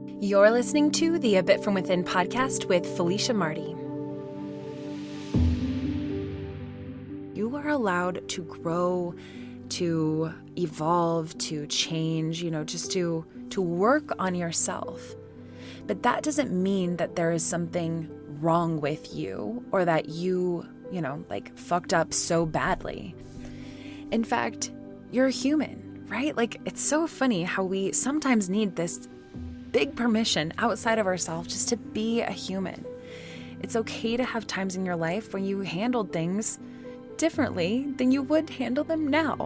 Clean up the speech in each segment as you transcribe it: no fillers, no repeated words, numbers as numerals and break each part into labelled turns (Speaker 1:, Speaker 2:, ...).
Speaker 1: You're listening to the A Bit From Within podcast with Felicia Marty. You are allowed to grow, to evolve, to change, just to work on yourself. But that doesn't mean that there is something wrong with you or that you, fucked up so badly. In fact, you're a human, right? It's so funny how we sometimes need this big permission outside of ourselves just to be a human. It's okay to have times in your life when you handled things differently than you would handle them now.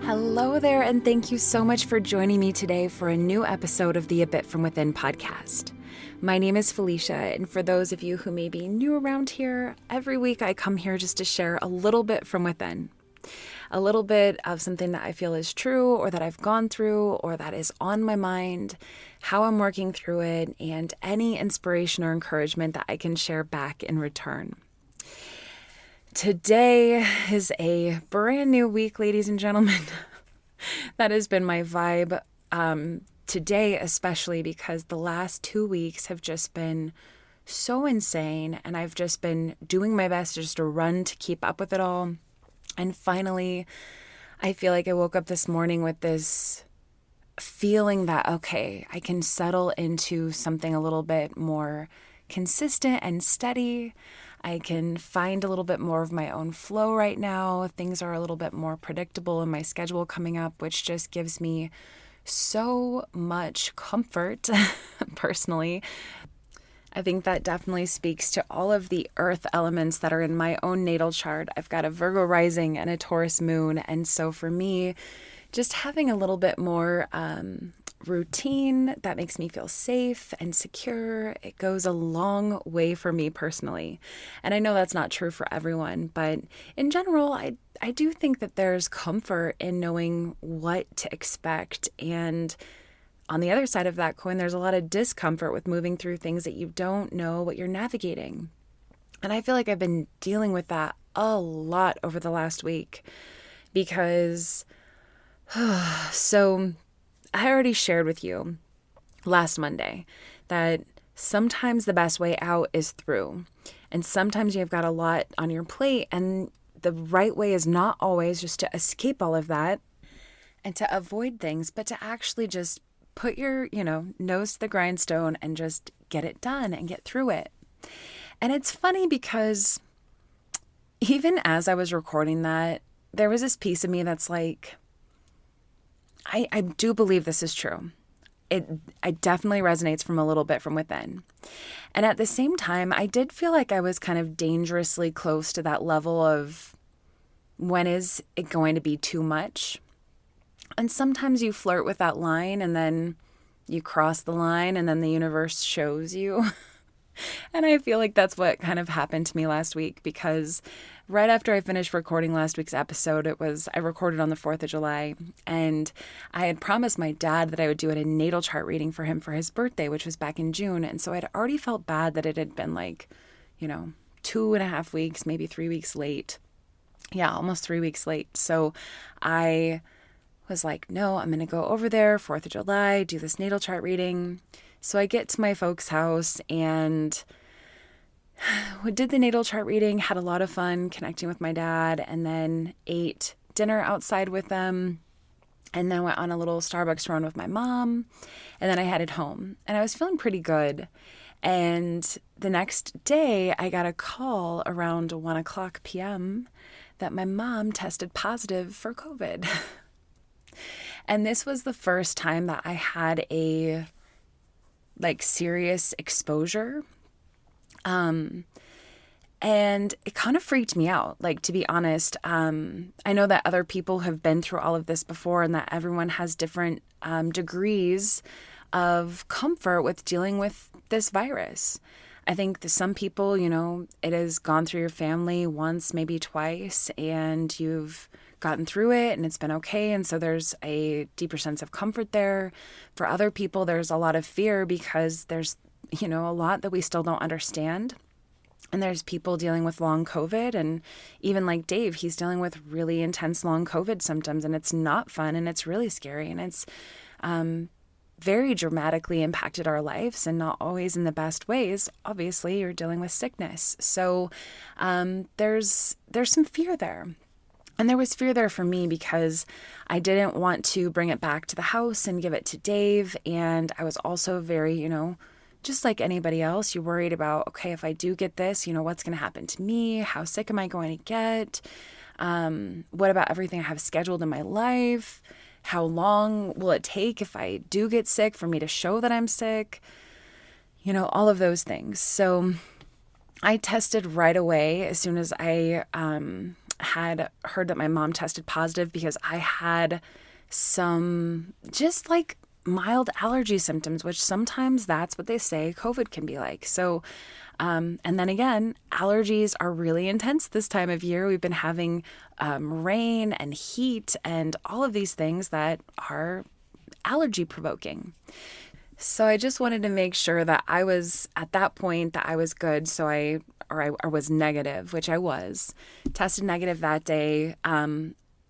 Speaker 1: Hello there, and thank you so much for joining me today for a new episode of the A Bit From Within podcast. My name is Felicia, and for those of you who may be new around here, every week I come here just to share a little bit from within. A little bit of something that I feel is true or that I've gone through or that is on my mind, how I'm working through it, and any inspiration or encouragement that I can share back in return. Today is a brand new week, ladies and gentlemen. That has been my vibe today, especially because the last 2 weeks have just been so insane, and I've just been doing my best just to run to keep up with it all. And finally, I feel like I woke up this morning with this feeling that, okay, I can settle into something a little bit more consistent and steady. I can find a little bit more of my own flow right now. Things are a little bit more predictable in my schedule coming up, which just gives me so much comfort personally. I think that definitely speaks to all of the earth elements that are in my own natal chart. I've got a Virgo rising and a Taurus moon. And so for me, just having a little bit more routine that makes me feel safe and secure, it goes a long way for me personally. And I know that's not true for everyone, but in general, I do think that there's comfort in knowing what to expect. And on the other side of that coin, there's a lot of discomfort with moving through things that you don't know what you're navigating. And I feel like I've been dealing with that a lot over the last week because, so I already shared with you last Monday that sometimes the best way out is through. And sometimes you've got a lot on your plate, and the right way is not always just to escape all of that and to avoid things, but to actually just put your, nose to the grindstone and just get it done and get through it. And it's funny because even as I was recording that, there was this piece of me that's like, I do believe this is true. It definitely resonates from a little bit from within. And at the same time, I did feel like I was kind of dangerously close to that level of when is it going to be too much? And sometimes you flirt with that line and then you cross the line and then the universe shows you. And I feel like that's what kind of happened to me last week because right after I finished recording last week's episode, I recorded on the 4th of July, and I had promised my dad that I would do a natal chart reading for him for his birthday, which was back in June. And so I'd already felt bad that it had been 2.5 weeks, maybe 3 weeks late. Yeah, almost 3 weeks late. So I was like, no, I'm going to go over there 4th of July, do this natal chart reading. So I get to my folks' house and we did the natal chart reading, had a lot of fun connecting with my dad, and then ate dinner outside with them, and then went on a little Starbucks run with my mom, and then I headed home. And I was feeling pretty good. And the next day, I got a call around 1:00 p.m. that my mom tested positive for COVID. And this was the first time that I had a serious exposure. And it kind of freaked me out, to be honest. I know that other people have been through all of this before and that everyone has different degrees of comfort with dealing with this virus. I think that some people, it has gone through your family once, maybe twice, and you've gotten through it and it's been okay. And so there's a deeper sense of comfort there. For other people, there's a lot of fear because there's, a lot that we still don't understand. And there's people dealing with long COVID, and even like Dave, he's dealing with really intense long COVID symptoms, and it's not fun, and it's really scary, and it's very dramatically impacted our lives, and not always in the best ways. Obviously, you're dealing with sickness. So there's some fear there. And there was fear there for me because I didn't want to bring it back to the house and give it to Dave. And I was also very, just like anybody else, you're worried about, okay, if I do get this, what's going to happen to me? How sick am I going to get? What about everything I have scheduled in my life? How long will it take if I do get sick for me to show that I'm sick? All of those things. So I tested right away as soon as I had heard that my mom tested positive, because I had some just like mild allergy symptoms, which sometimes that's what they say COVID can be like. So, and then again, allergies are really intense this time of year. We've been having rain and heat and all of these things that are allergy provoking. So I just wanted to make sure that I was at that point that I was good. So I was negative, which I was. Tested negative that day.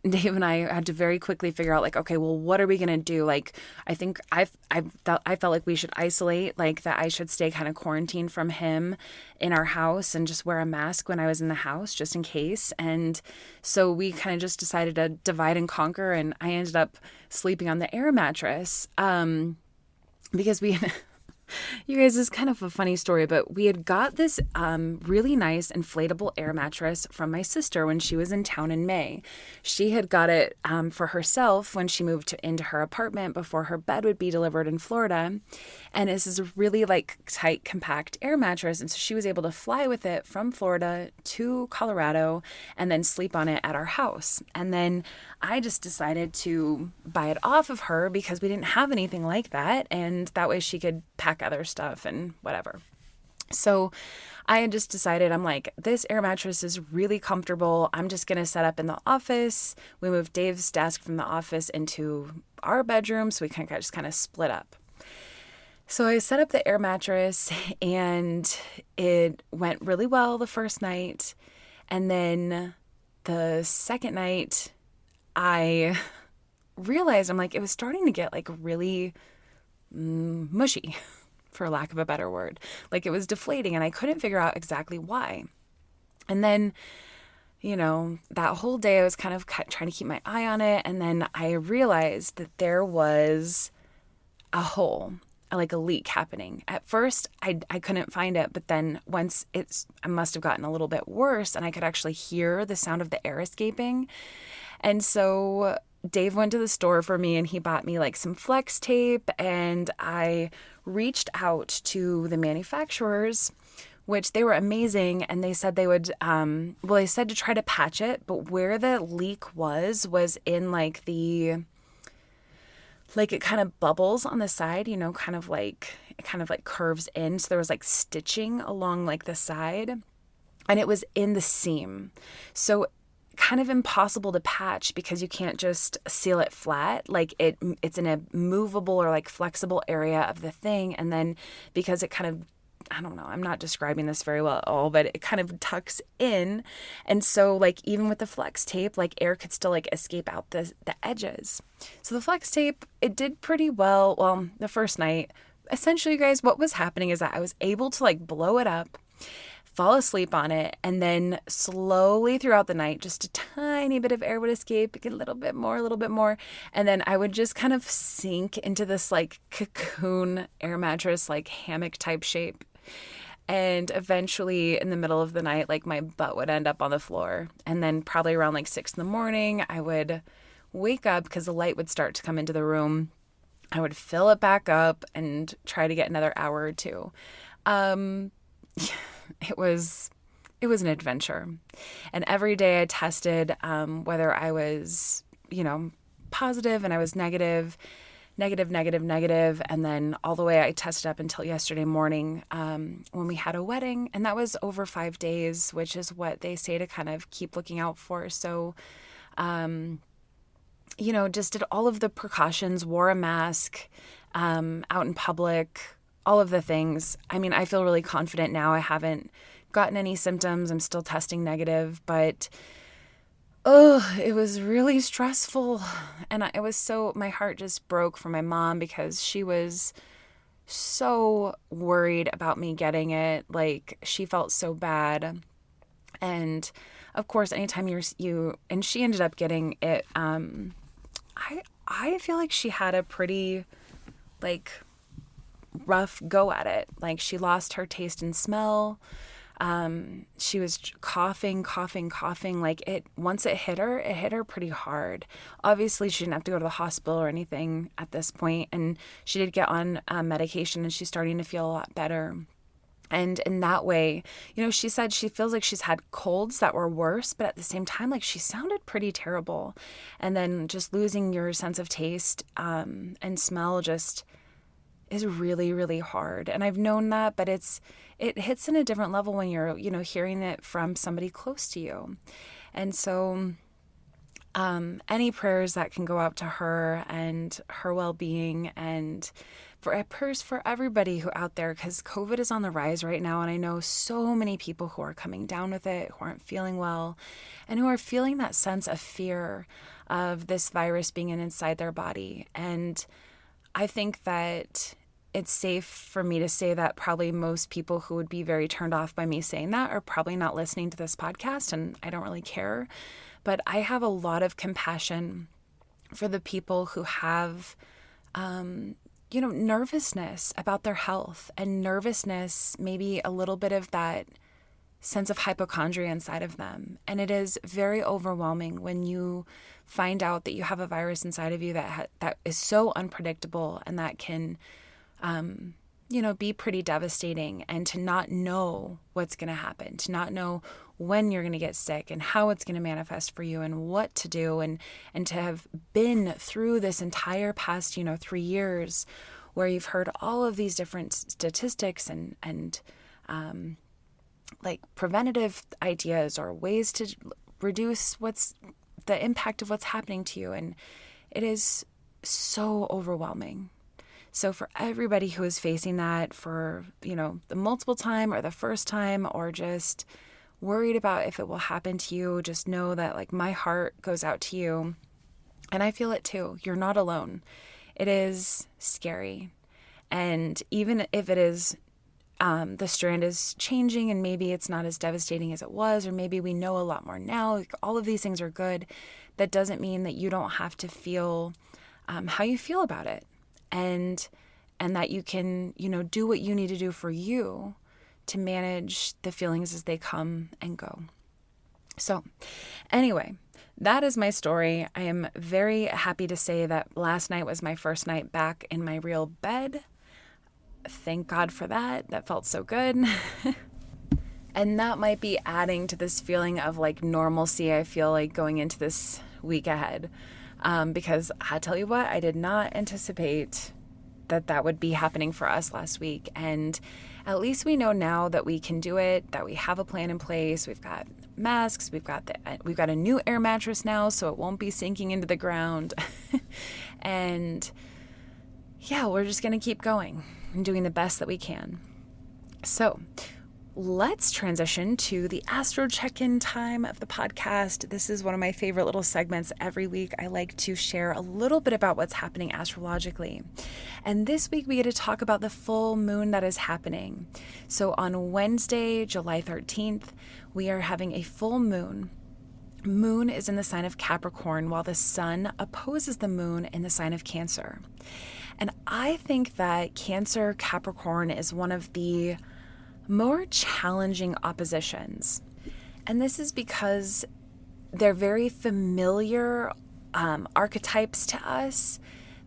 Speaker 1: Dave and I had to very quickly figure out, like, okay, well, what are we going to do? Like, I think I felt like we should isolate, like that I should stay kind of quarantined from him in our house and just wear a mask when I was in the house, just in case. And so we kind of just decided to divide and conquer. And I ended up sleeping on the air mattress because you guys, this is kind of a funny story, but we had got this really nice inflatable air mattress from my sister when she was in town in May. She had got it for herself when she moved into her apartment before her bed would be delivered in Florida. And this is a really like tight, compact air mattress. And so she was able to fly with it from Florida to Colorado and then sleep on it at our house. And then I just decided to buy it off of her because we didn't have anything like that. And that way she could pack other stuff and whatever. So I had just decided, I'm like, this air mattress is really comfortable. I'm just going to set up in the office. We moved Dave's desk from the office into our bedroom, so we just kind of split up. So I set up the air mattress and it went really well the first night. And then the second night, I realized, I'm like, it was starting to get like really mushy, for lack of a better word. Like it was deflating and I couldn't figure out exactly why. And then, that whole day I was kind of trying to keep my eye on it. And then I realized that there was a hole, like a leak happening. At first, I couldn't find it, but then once I must have gotten a little bit worse and I could actually hear the sound of the air escaping. And so Dave went to the store for me and he bought me like some flex tape, and I reached out to the manufacturers, which they were amazing. And they said they would, they said to try to patch it, but where the leak was in like it kind of bubbles on the side, it kind of like curves in. So there was like stitching along like the side, and it was in the seam. So kind of impossible to patch because you can't just seal it flat. Like it's in a movable or like flexible area of the thing. And then because it kind of, I don't know, I'm not describing this very well at all, but it kind of tucks in. And so like even with the flex tape, like air could still like escape out the edges. So the flex tape, it did pretty well. Well, the first night, essentially, you guys, what was happening is that I was able to like blow it up, fall asleep on it, and then slowly throughout the night, just a tiny bit of air would escape, get a little bit more, and then I would just kind of sink into this like cocoon air mattress, like hammock type shape. And eventually in the middle of the night, like my butt would end up on the floor. And then probably around like 6 a.m, I would wake up because the light would start to come into the room. I would fill it back up and try to get another hour or two. It was an adventure. And every day I tested whether I was, positive, and I was negative. And then all the way I tested up until yesterday morning when we had a wedding. And that was over 5 days, which is what they say to kind of keep looking out for. So, just did all of the precautions, wore a mask out in public, all of the things. I mean, I feel really confident now. I haven't gotten any symptoms. I'm still testing negative, but it was really stressful. And my heart just broke for my mom because she was so worried about me getting it. Like, she felt so bad. And of course, anytime and she ended up getting it, I feel like she had a pretty, like, rough go at it. Like, she lost her taste and smell. She was coughing. Like, once it hit her pretty hard. Obviously, she didn't have to go to the hospital or anything at this point, and she did get on medication, and she's starting to feel a lot better. And in that way, she said she feels like she's had colds that were worse, but at the same time, like, she sounded pretty terrible. And then just losing your sense of taste and smell just is really, really hard. And I've known that, but it hits in a different level when you're, hearing it from somebody close to you. And so any prayers that can go out to her and her well-being, and for everybody who out there, because COVID is on the rise right now. And I know so many people who are coming down with it, who aren't feeling well, and who are feeling that sense of fear of this virus being inside their body. And I think that it's safe for me to say that probably most people who would be very turned off by me saying that are probably not listening to this podcast, and I don't really care. But I have a lot of compassion for the people who have, nervousness about their health, and nervousness, maybe a little bit of that sense of hypochondria inside of them. And it is very overwhelming when you find out that you have a virus inside of you that is so unpredictable, and that can, be pretty devastating, and to not know what's going to happen, to not know when you're going to get sick and how it's going to manifest for you and what to do, and to have been through this entire past, 3 years where you've heard all of these different statistics and like preventative ideas or ways to reduce what's the impact of what's happening to you. And it is so overwhelming. So for everybody who is facing that for, the multiple time or the first time, or just worried about if it will happen to you, just know that, like, my heart goes out to you, and I feel it too. You're not alone. It is scary. And even if it is, the strand is changing and maybe it's not as devastating as it was, or maybe we know a lot more now, like, all of these things are good. That doesn't mean that you don't have to feel how you feel about it. And that you can, do what you need to do for you to manage the feelings as they come and go. So anyway, that is my story. I am very happy to say that last night was my first night back in my real bed. Thank God for that. That felt so good. And that might be adding to this feeling of, like, normalcy I feel like going into this week ahead. Because I tell you what, I did not anticipate that would be happening for us last week. And at least we know now that we can do it, that we have a plan in place. We've got masks, we've got a new air mattress now, so it won't be sinking into the ground. And yeah, we're just going to keep going and doing the best that we can. So let's transition to the astro check-in time of the podcast. This is one of my favorite little segments every week. I like to share a little bit about what's happening astrologically. And this week we get to talk about the full moon that is happening. So on Wednesday, July 13th, we are having a full moon. Moon is in the sign of Capricorn, while the sun opposes the moon in the sign of Cancer. And I think that Cancer Capricorn is one of the more challenging oppositions. And this is because they're very familiar archetypes to us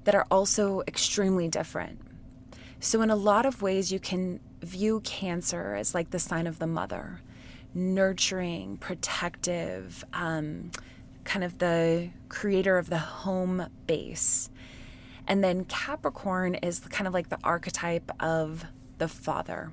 Speaker 1: that are also extremely different. So in a lot of ways, you can view Cancer as like the sign of the mother, nurturing, protective, kind of the creator of the home base. And then Capricorn is kind of like the archetype of the father.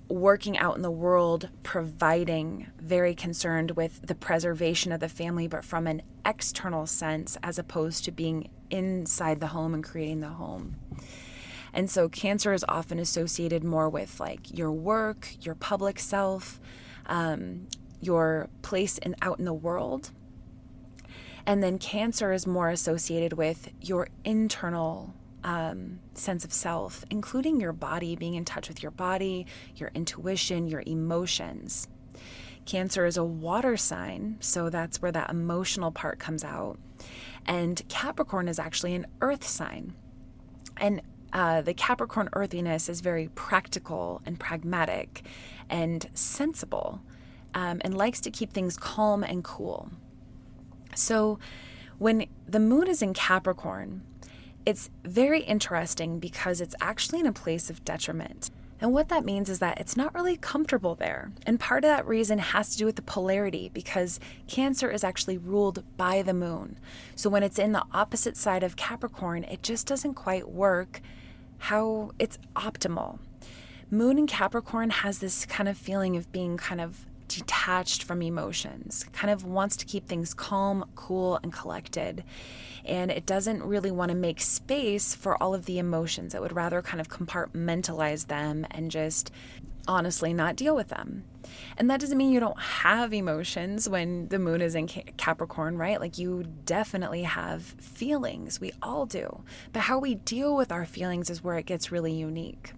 Speaker 1: Working out in the world, providing, very concerned with the preservation of the family, but from an external sense, as opposed to being inside the home and creating the home. And so Cancer is often associated more with like your work, your public self, your place out in the world. And then Cancer is more associated with your internal sense of self, including your body, being in touch with your body, your intuition, your emotions. Cancer is a water sign, so that's where that emotional part comes out. And Capricorn is actually an earth sign. And the Capricorn earthiness is very practical and pragmatic and sensible, and likes to keep things calm and cool. So when the moon is in Capricorn, it's very interesting because it's actually in a place of detriment. And what that means is that it's not really comfortable there. And part of that reason has to do with the polarity, because Cancer is actually ruled by the moon. So when it's in the opposite side of Capricorn, it just doesn't quite work how it's optimal. Moon in Capricorn has this kind of feeling of being kind of detached from emotions, kind of wants to keep things calm, cool, and collected. And it doesn't really want to make space for all of the emotions. It would rather kind of compartmentalize them and just honestly not deal with them. And that doesn't mean you don't have emotions when the moon is in Capricorn, right? Like, you definitely have feelings. We all do. But how we deal with our feelings is where it gets really unique.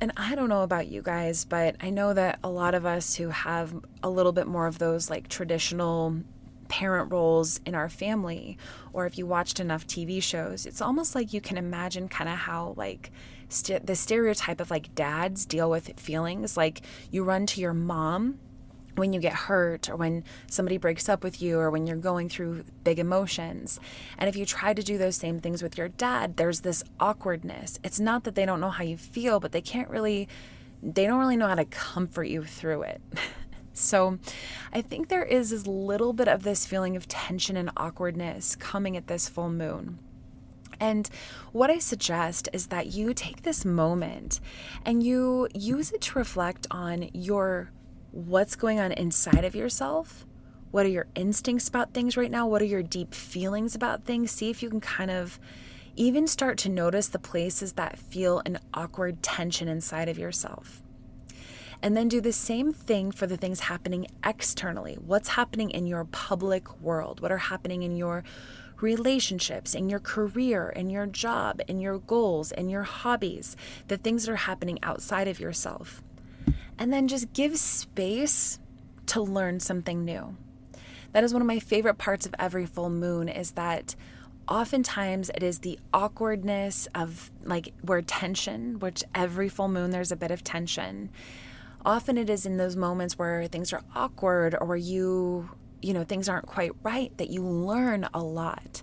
Speaker 1: And I don't know about you guys, but I know that a lot of us who have a little bit more of those like traditional parent roles in our family, or if you watched enough TV shows, it's almost like you can imagine kind of how like the stereotype of like dads deal with feelings. Like, you run to your mom when you get hurt, or when somebody breaks up with you, or when you're going through big emotions. And if you try to do those same things with your dad, there's this awkwardness. It's not that they don't know how you feel, but they don't really know how to comfort you through it. So I think there is a little bit of this feeling of tension and awkwardness coming at this full moon. And what I suggest is that you take this moment and you use it to reflect on what's going on inside of yourself. What are your instincts about things right now? What are your deep feelings about things? See if you can kind of even start to notice the places that feel an awkward tension inside of yourself. And then do the same thing for the things happening externally. What's happening in your public world? What are happening in your relationships, in your career, in your job, in your goals, in your hobbies? The things that are happening outside of yourself. And then just give space to learn something new. That is one of my favorite parts of every full moon, is that oftentimes it is the awkwardness of like where tension, which every full moon there's a bit of tension. Often it is in those moments where things are awkward, or where things aren't quite right, that you learn a lot.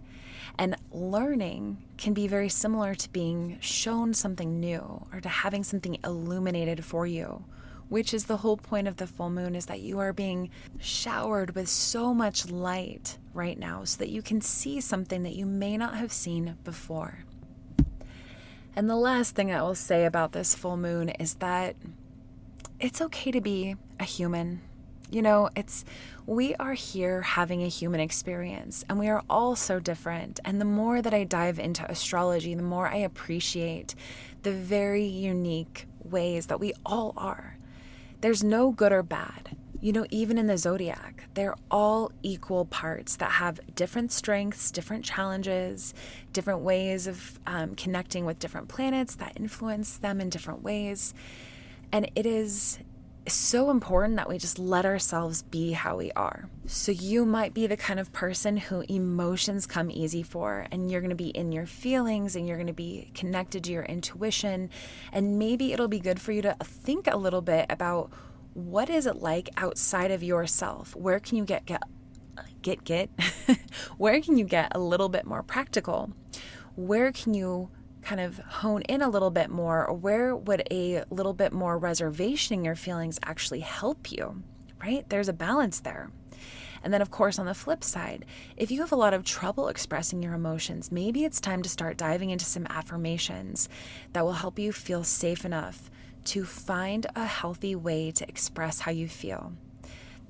Speaker 1: And learning can be very similar to being shown something new, or to having something illuminated for you, which is the whole point of the full moon, is that you are being showered with so much light right now so that you can see something that you may not have seen before. And the last thing I will say about this full moon is that it's okay to be a human. We are here having a human experience, and we are all so different. And the more that I dive into astrology, the more I appreciate the very unique ways that we all are. There's no good or bad. Even in the zodiac, they're all equal parts that have different strengths, different challenges, different ways of connecting with different planets that influence them in different ways. And it is so important that we just let ourselves be how we are. So you might be the kind of person who emotions come easy for, and you're going to be in your feelings, and you're going to be connected to your intuition. And maybe it'll be good for you to think a little bit about, what is it like outside of yourself? Where can you get where can you get a little bit more practical? Where can you kind of hone in a little bit more, or where would a little bit more reservation in your feelings actually help you, right? There's a balance there. And then, of course, on the flip side, if you have a lot of trouble expressing your emotions, maybe it's time to start diving into some affirmations that will help you feel safe enough to find a healthy way to express how you feel.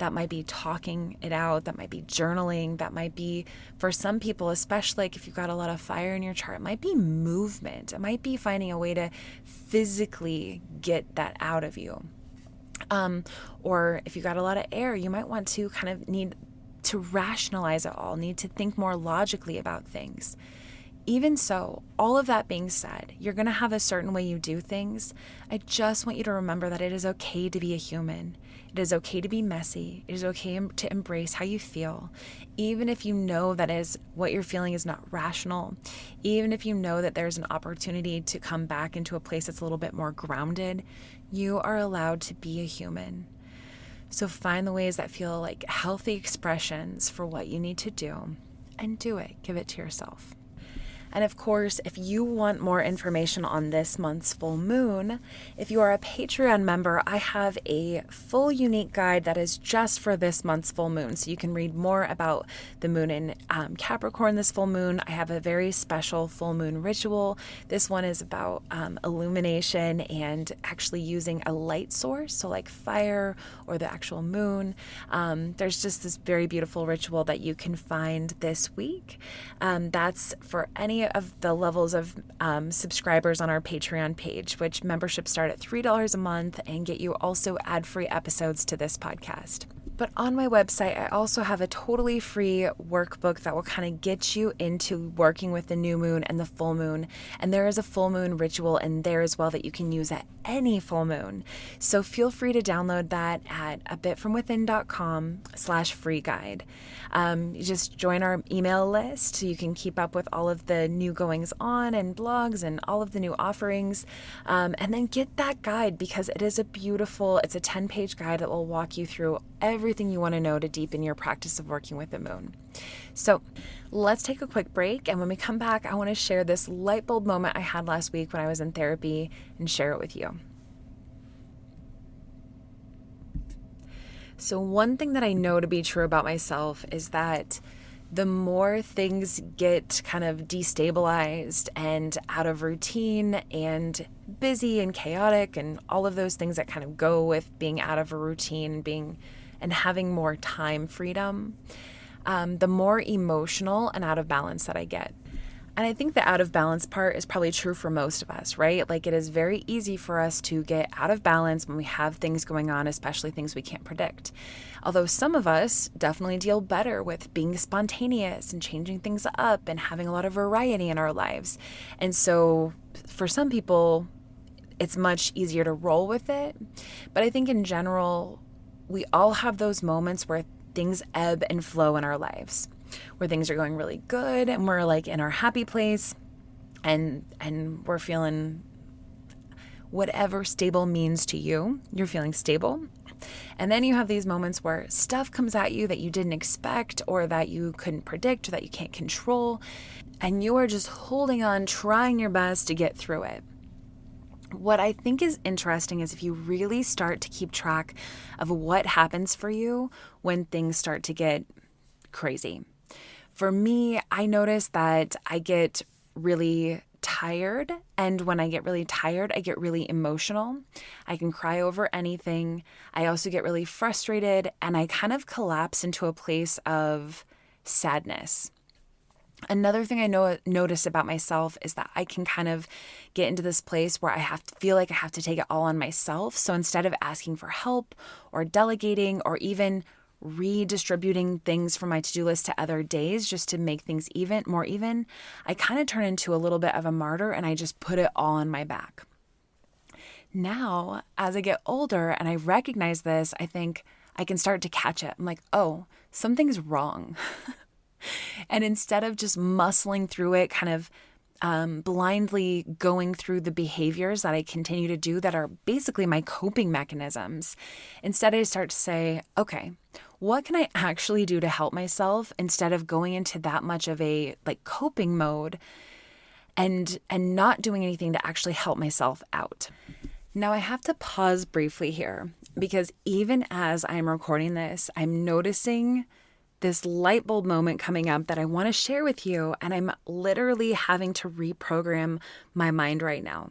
Speaker 1: That might be talking it out. That might be journaling. That might be, for some people, especially like if you've got a lot of fire in your chart, it might be movement. It might be finding a way to physically get that out of you. Or if you've got a lot of air, you might want to kind of need to rationalize it all, need to think more logically about things. Even so, all of that being said, you're going to have a certain way you do things. I just want you to remember that it is okay to be a human. It is okay to be messy. It is okay to embrace how you feel. Even if you know that what you're feeling is not rational, even if you know that there's an opportunity to come back into a place that's a little bit more grounded, you are allowed to be a human. So find the ways that feel like healthy expressions for what you need to do and do it. Give it to yourself. And of course, if you want more information on this month's full moon, if you are a Patreon member, I have a full unique guide that is just for this month's full moon. So you can read more about the moon in Capricorn this full moon. I have a very special full moon ritual. This one is about illumination and actually using a light source, so like fire or the actual moon. There's just this very beautiful ritual that you can find this week. That's for any of the levels of subscribers on our Patreon page, which memberships start at $3 a month and get you also ad-free episodes to this podcast. But on my website, I also have a totally free workbook that will kind of get you into working with the new moon and the full moon. And there is a full moon ritual in there as well that you can use at any full moon. So feel free to download that at abitfromwithin.com/free guide. You just join our email list so you can keep up with all of the new goings on and blogs and all of the new offerings. And then get that guide because it's a 10-page guide that will walk you through everything you want to know to deepen your practice of working with the moon. So let's take a quick break. And when we come back, I want to share this light bulb moment I had last week when I was in therapy and share it with you. So one thing that I know to be true about myself is that the more things get kind of destabilized and out of routine and busy and chaotic and all of those things that kind of go with being out of a routine and having more time freedom, the more emotional and out of balance that I get. And I think the out of balance part is probably true for most of us, right? Like it is very easy for us to get out of balance when we have things going on, especially things we can't predict. Although some of us definitely deal better with being spontaneous and changing things up and having a lot of variety in our lives. And so for some people, it's much easier to roll with it. But I think in general, we all have those moments where things ebb and flow in our lives, where things are going really good and we're like in our happy place and we're feeling whatever stable means to you. You're feeling stable. And then you have these moments where stuff comes at you that you didn't expect or that you couldn't predict or that you can't control. And you are just holding on, trying your best to get through it. What I think is interesting is if you really start to keep track of what happens for you when things start to get crazy. For me, I notice that I get really tired, and when I get really tired, I get really emotional. I can cry over anything. I also get really frustrated, and I kind of collapse into a place of sadness. Another thing I notice about myself is that I can kind of get into this place where I feel like I have to take it all on myself. So instead of asking for help or delegating or even redistributing things from my to-do list to other days just to make things more even, I kind of turn into a little bit of a martyr and I just put it all on my back. Now, as I get older and I recognize this, I think I can start to catch it. I'm like, oh, something's wrong. And instead of just muscling through it, kind of blindly going through the behaviors that I continue to do that are basically my coping mechanisms, instead I start to say, okay, what can I actually do to help myself instead of going into that much of a coping mode and not doing anything to actually help myself out. Now I have to pause briefly here because even as I'm recording this, I'm noticing this light bulb moment coming up that I want to share with you, and I'm literally having to reprogram my mind right now.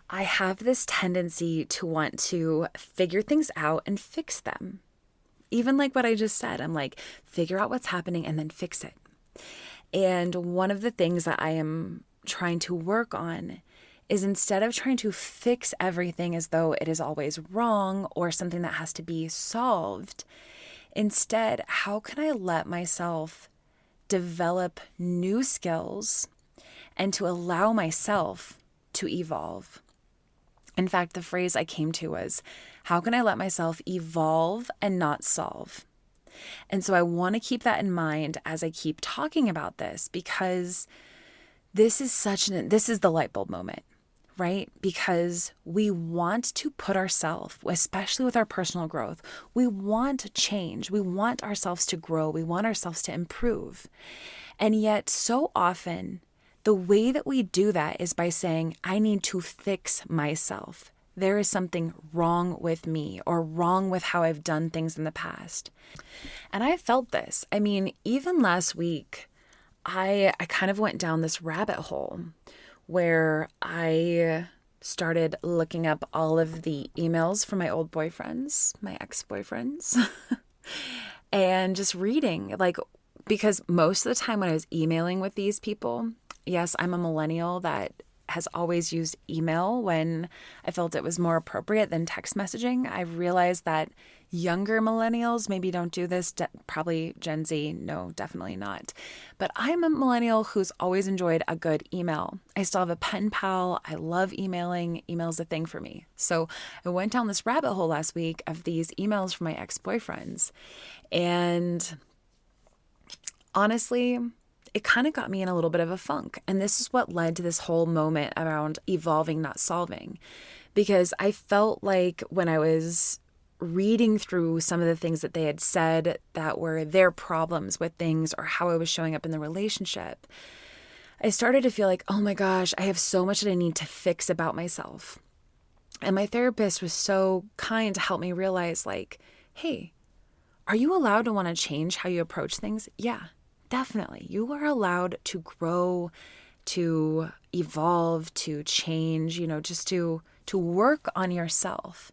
Speaker 1: I have this tendency to want to figure things out and fix them. Even like what I just said, I'm like, figure out what's happening and then fix it. And one of the things that I am trying to work on is instead of trying to fix everything as though it is always wrong or something that has to be solved, instead, how can I let myself develop new skills and to allow myself to evolve? In fact, the phrase I came to was, how can I let myself evolve and not solve? And so I want to keep that in mind as I keep talking about this, because this is the light bulb moment, right? Because we want to put ourselves, especially with our personal growth, we want to change. We want ourselves to grow. We want ourselves to improve. And yet so often, the way that we do that is by saying, I need to fix myself. There is something wrong with me or wrong with how I've done things in the past. And I felt this. I mean, even last week, I kind of went down this rabbit hole where I started looking up all of the emails from my old boyfriends, my ex-boyfriends, and just reading, like, because most of the time when I was emailing with these people, yes, I'm a millennial that has always used email when I felt it was more appropriate than text messaging. I realized that younger millennials maybe don't do this, probably Gen Z, no, definitely not. But I'm a millennial who's always enjoyed a good email. I still have a pen pal. I love emailing. Email's a thing for me. So I went down this rabbit hole last week of these emails from my ex-boyfriends. And honestly, it kind of got me in a little bit of a funk. And this is what led to this whole moment around evolving, not solving. Because I felt like when I was reading through some of the things that they had said that were their problems with things or how I was showing up in the relationship, I started to feel like, oh my gosh, I have so much that I need to fix about myself. And my therapist was so kind to help me realize, like, hey, are you allowed to want to change how you approach things? Yeah. Definitely. You are allowed to grow, to evolve, to change, just to work on yourself.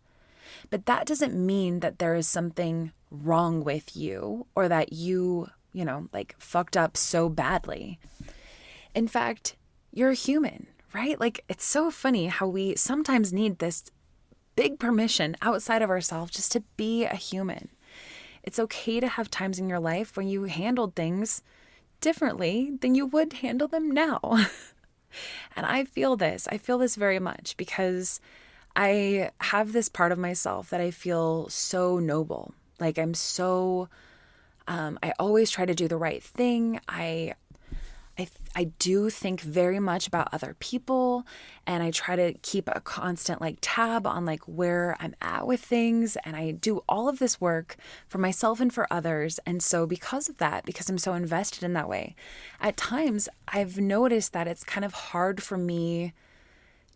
Speaker 1: But that doesn't mean that there is something wrong with you or that you, like fucked up so badly. In fact, you're human, right? Like, it's so funny how we sometimes need this big permission outside of ourselves just to be a human. It's okay to have times in your life when you handled things differently than you would handle them now. And I feel this very much because I have this part of myself that I feel so noble. Like I always try to do the right thing. I do think very much about other people, and I try to keep a constant tab on where I'm at with things, and I do all of this work for myself and for others. And so because of that, because I'm so invested in that way, at times I've noticed that it's kind of hard for me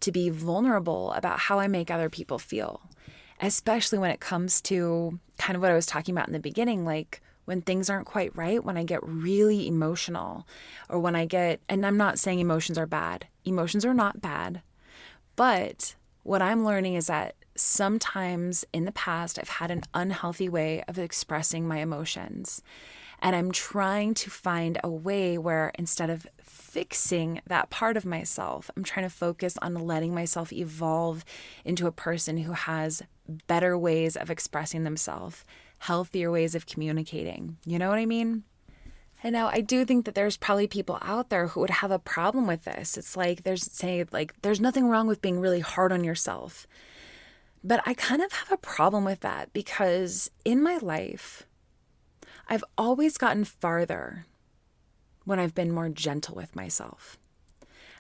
Speaker 1: to be vulnerable about how I make other people feel, especially when it comes to kind of what I was talking about in the beginning, when things aren't quite right, when I get really emotional, or when and I'm not saying emotions are bad. Emotions are not bad. But what I'm learning is that sometimes in the past, I've had an unhealthy way of expressing my emotions. And I'm trying to find a way where instead of fixing that part of myself, I'm trying to focus on letting myself evolve into a person who has better ways of expressing themselves, healthier ways of communicating. You know what I mean? And now I do think that there's probably people out there who would have a problem with this. It's there's nothing wrong with being really hard on yourself. But I kind of have a problem with that because in my life, I've always gotten farther when I've been more gentle with myself.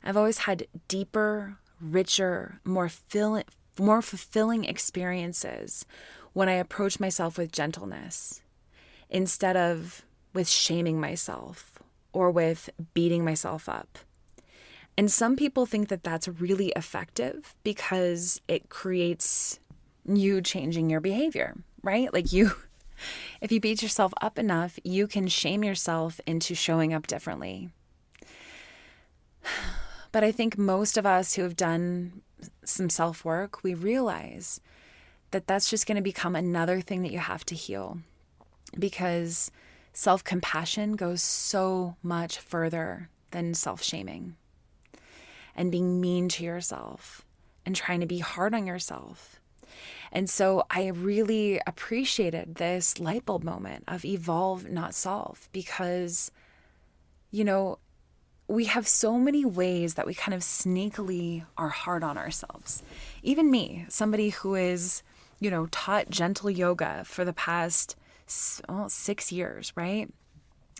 Speaker 1: I've always had deeper, richer, more fulfilling experiences when I approach myself with gentleness instead of with shaming myself or with beating myself up. And some people think that that's really effective because it creates you changing your behavior, right? If you beat yourself up enough, you can shame yourself into showing up differently. But I think most of us who have done some self-work, we realize that that's just going to become another thing that you have to heal. because self-compassion goes so much further than self-shaming and being mean to yourself and trying to be hard on yourself. And so I really appreciated this light bulb moment of evolve, not solve, because, we have so many ways that we kind of sneakily are hard on ourselves. Even me, somebody who is, taught gentle yoga for the past 6 years, right?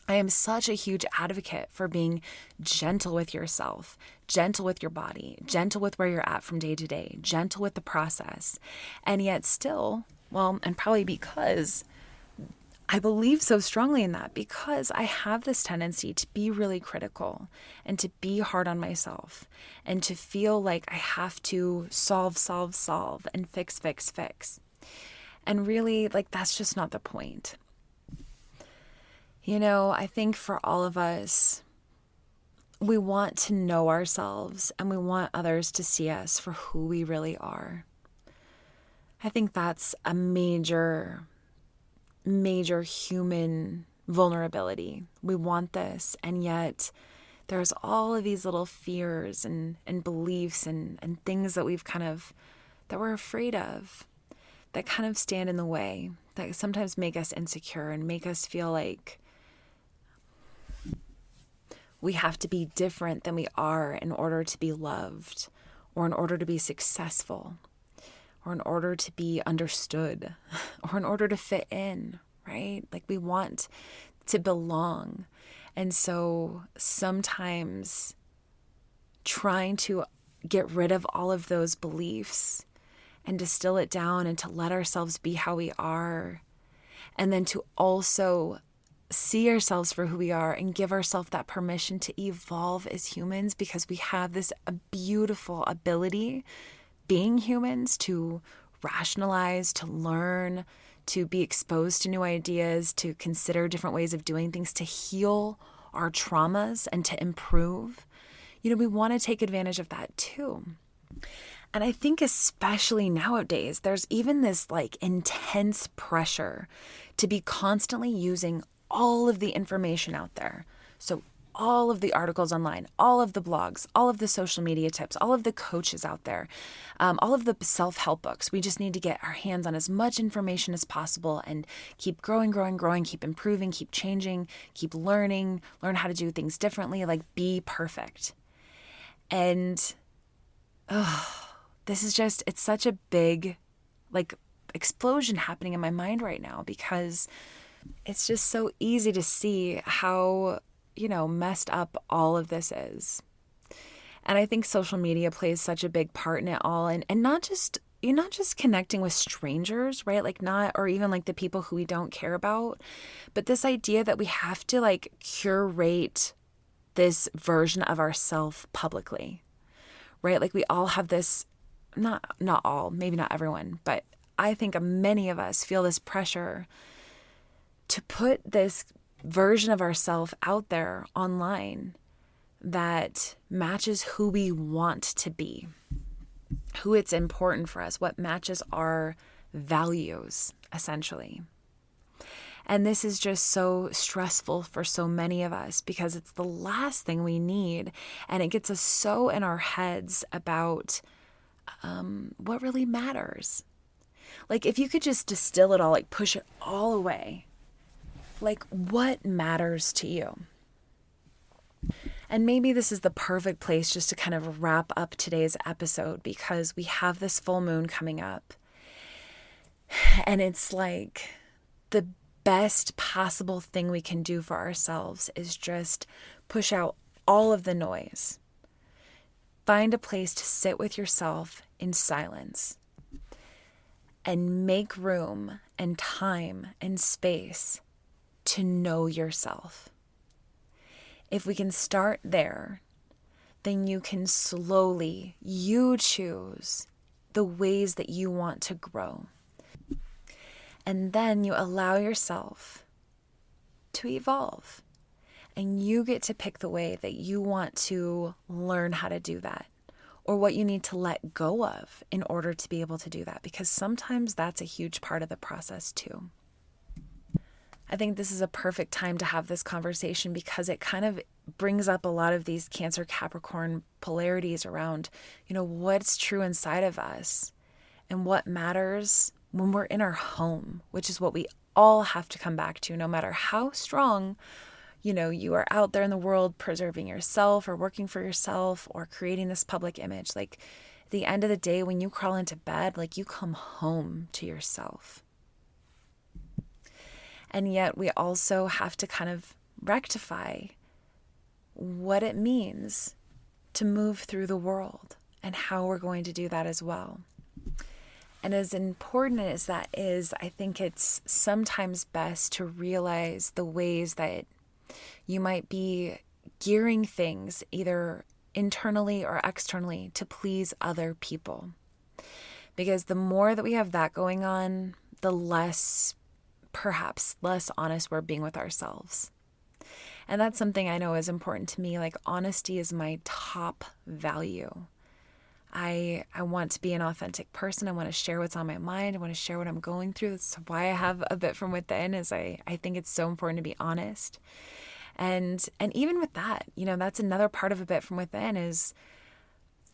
Speaker 1: I am such a huge advocate for being gentle with yourself, gentle with your body, gentle with where you're at from day to day, gentle with the process. And yet still, and probably because I believe so strongly in that, because I have this tendency to be really critical and to be hard on myself and to feel like I have to solve, and fix. And really, that's just not the point. I think for all of us, we want to know ourselves and we want others to see us for who we really are. I think that's a major human vulnerability. We want this, and yet there's all of these little fears and beliefs and things that that we're afraid of, that kind of stand in the way, that sometimes make us insecure and make us feel like we have to be different than we are in order to be loved, or in order to be successful, or in order to be understood, or in order to fit in, right? We want to belong. And so sometimes trying to get rid of all of those beliefs and distill it down and to let ourselves be how we are, and then to also see ourselves for who we are and give ourselves that permission to evolve as humans, because we have this beautiful ability, being humans, to rationalize, to learn, to be exposed to new ideas, to consider different ways of doing things, to heal our traumas and to improve. We want to take advantage of that too. And I think especially nowadays, there's even this intense pressure to be constantly using all of the information out there. So all of the articles online, all of the blogs, all of the social media tips, all of the coaches out there, all of the self-help books. We just need to get our hands on as much information as possible and keep growing, keep improving, keep changing, keep learn how to do things differently, be perfect. And this is it's such a big explosion happening in my mind right now, because it's just so easy to see how, messed up all of this is. And I think social media plays such a big part in it all. And not just, you're not just connecting with strangers, right? Or even the people who we don't care about, but this idea that we have to curate this version of ourselves publicly, right? We all have this, not all, maybe not everyone, but I think many of us feel this pressure to put this version of ourselves out there online that matches who we want to be, who it's important for us, what matches our values, essentially. And this is just so stressful for so many of us, because it's the last thing we need. And it gets us so in our heads about what really matters. If you could just distill it all, push it all away, what matters to you? And maybe this is the perfect place just to kind of wrap up today's episode, because we have this full moon coming up. And it's the best possible thing we can do for ourselves is just push out all of the noise. Find a place to sit with yourself in silence and make room and time and space to know yourself. If we can start there, then you can slowly, you choose the ways that you want to grow. And then you allow yourself to evolve. And you get to pick the way that you want to learn how to do that, or what you need to let go of in order to be able to do that. Because sometimes that's a huge part of the process too. I think this is a perfect time to have this conversation because it kind of brings up a lot of these Cancer Capricorn polarities around, what's true inside of us and what matters when we're in our home, which is what we all have to come back to, no matter how strong, you are out there in the world preserving yourself or working for yourself or creating this public image. Like, at the end of the day, when you crawl into bed, like, you come home to yourself. And yet we also have to kind of rectify what it means to move through the world and how we're going to do that as well. And as important as that is, I think it's sometimes best to realize the ways that you might be gearing things either internally or externally to please other people. Because the more that we have that going on, the perhaps less honest we're being with ourselves. And that's something I know is important to me. Like, honesty is my top value. I want to be an authentic person. I want to share what's on my mind. I want to share what I'm going through. That's why I have a bit from within, is I think it's so important to be honest. And even with that, that's another part of a bit from within, is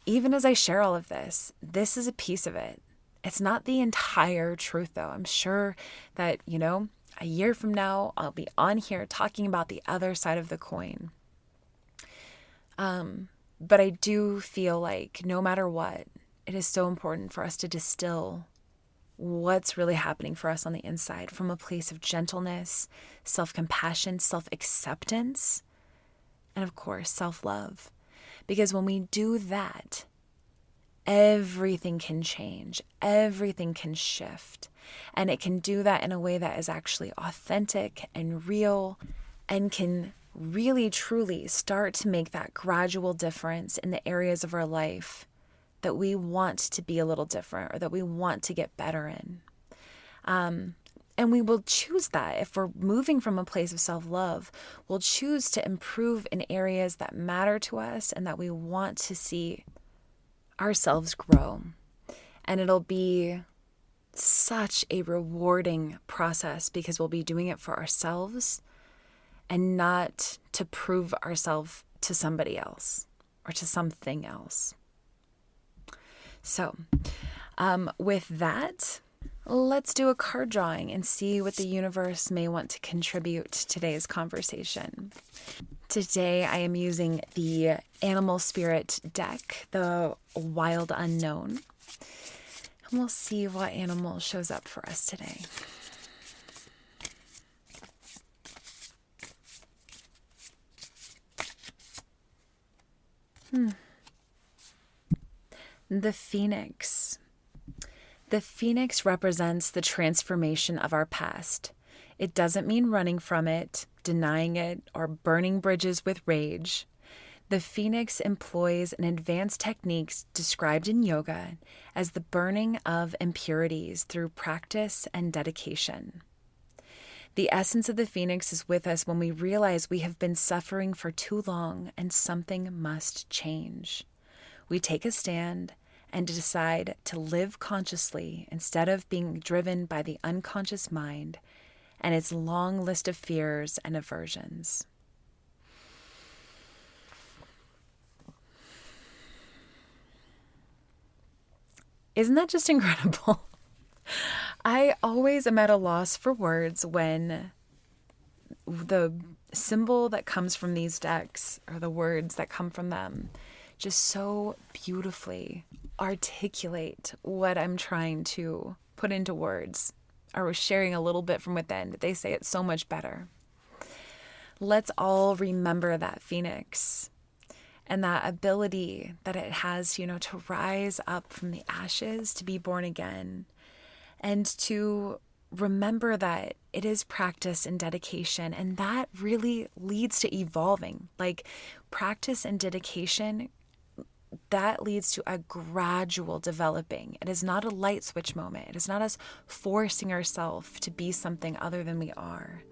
Speaker 1: even as I share all of this is a piece of it. It's not the entire truth, though. I'm sure that, a year from now, I'll be on here talking about the other side of the coin. But I do feel like no matter what, it is so important for us to distill what's really happening for us on the inside from a place of gentleness, self-compassion, self-acceptance, and of course, self-love. Because when we do that, everything can change, everything can shift, and it can do that in a way that is actually authentic and real and can really truly start to make that gradual difference in the areas of our life that we want to be a little different or that we want to get better in. And we will choose that. If we're moving from a place of self-love, we'll choose to improve in areas that matter to us and that we want to see ourselves grow. And it'll be such a rewarding process because we'll be doing it for ourselves and not to prove ourselves to somebody else or to something else. So, with that, let's do a card drawing and see what the universe may want to contribute to today's conversation. Today, I am using the Animal Spirit deck, the Wild Unknown. And we'll see what animal shows up for us today. The Phoenix. The Phoenix represents the transformation of our past. It doesn't mean running from it, denying it, or burning bridges with rage. The Phoenix employs an advanced technique described in yoga as the burning of impurities through practice and dedication. The essence of the Phoenix is with us when we realize we have been suffering for too long and something must change. We take a stand and decide to live consciously instead of being driven by the unconscious mind and its long list of fears and aversions. Isn't that just incredible? I always am at a loss for words when the symbol that comes from these decks or the words that come from them just so beautifully articulate what I'm trying to put into words. I was sharing a little bit from within, but they say it so much better. Let's all remember that Phoenix and that ability that it has, to rise up from the ashes, to be born again, and to remember that it is practice and dedication, and that really leads to evolving. Like, practice and dedication, that leads to a gradual developing. It is not a light switch moment. It is not us forcing ourselves to be something other than we are.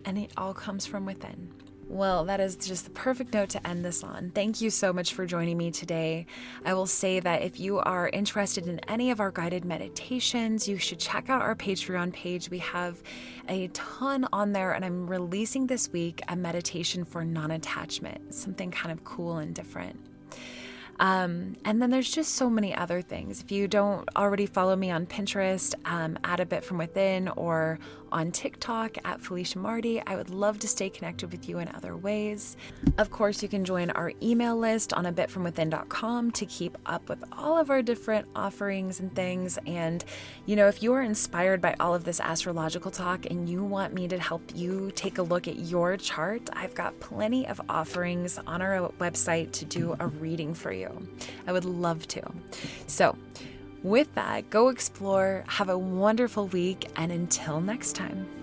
Speaker 1: And it all comes from within. Well, that is just the perfect note to end this on. Thank you so much for joining me today. I will say that if you are interested in any of our guided meditations, you should check out our Patreon page. We have a ton on there, and I'm releasing this week a meditation for non-attachment, something kind of cool and different. And then there's just so many other things. If you don't already follow me on Pinterest, at A Bit From Within, or on TikTok at Felicia Marty, I would love to stay connected with you in other ways. Of course, you can join our email list on abitfromwithin.com to keep up with all of our different offerings and things. And, if you are inspired by all of this astrological talk and you want me to help you take a look at your chart, I've got plenty of offerings on our website to do a reading for you. I would love to. So, with that, go explore, have a wonderful week, and until next time.